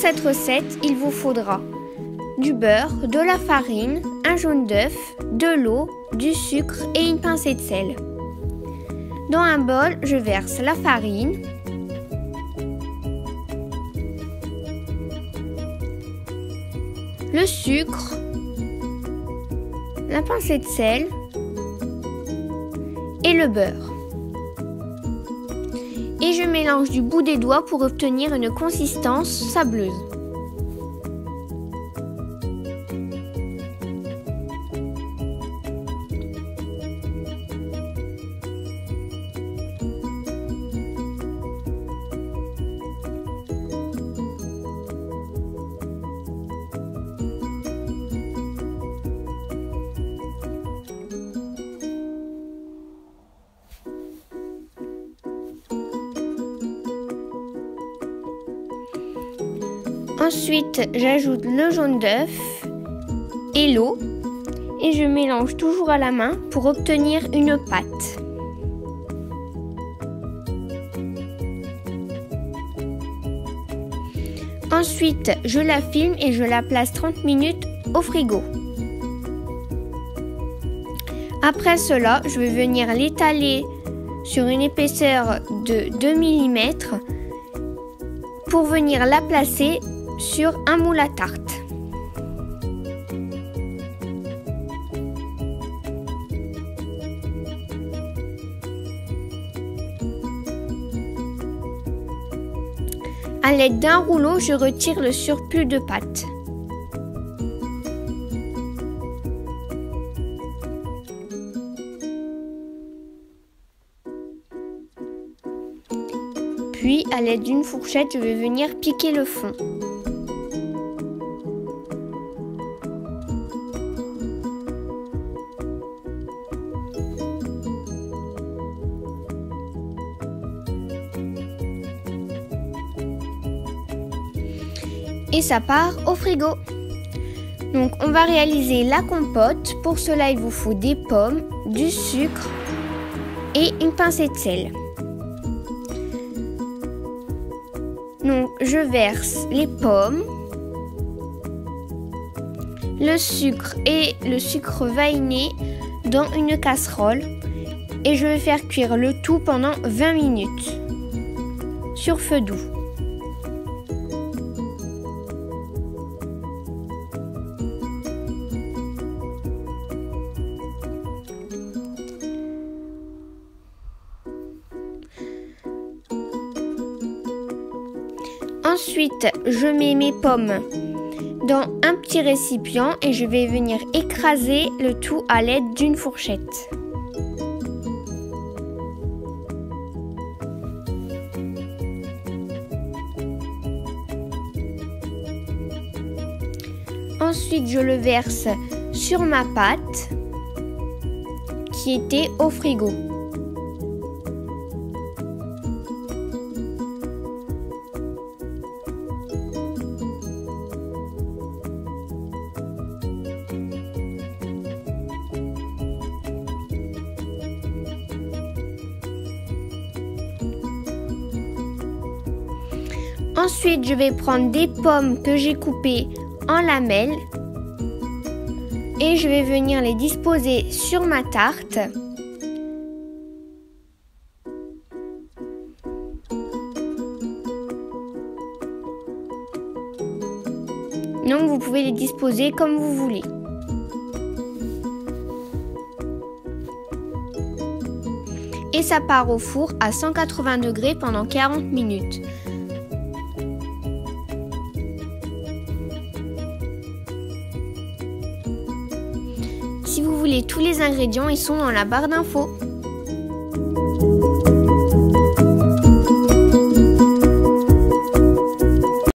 cette recette, il vous faudra du beurre, de la farine, un jaune d'œuf, de l'eau, du sucre et une pincée de sel. Dans un bol, je verse la farine, le sucre, la pincée de sel et le beurre. Et je mélange du bout des doigts pour obtenir une consistance sableuse. Ensuite, j'ajoute le jaune d'œuf et l'eau et je mélange toujours à la main pour obtenir une pâte. Ensuite, je la filme et je la place 30 minutes au frigo. Après cela, je vais venir l'étaler sur une épaisseur de 2 mm pour venir la placer sur un moule à tarte. À l'aide d'un rouleau, je retire le surplus de pâte. Puis, à l'aide d'une fourchette, je vais venir piquer le fond. Et ça part au frigo. Donc on va réaliser la compote. Pour cela, il vous faut des pommes, du sucre et une pincée de sel. Donc je verse les pommes, le sucre et le sucre vanillé dans une casserole et je vais faire cuire le tout pendant 20 minutes sur feu doux. Ensuite, je mets mes pommes dans un petit récipient et je vais venir écraser le tout à l'aide d'une fourchette. Ensuite, je le verse sur ma pâte qui était au frigo. Ensuite, je vais prendre des pommes que j'ai coupées en lamelles et je vais venir les disposer sur ma tarte. Donc, vous pouvez les disposer comme vous voulez. Et ça part au four à 180 degrés pendant 40 minutes. Si vous voulez tous les ingrédients, ils sont dans la barre d'infos.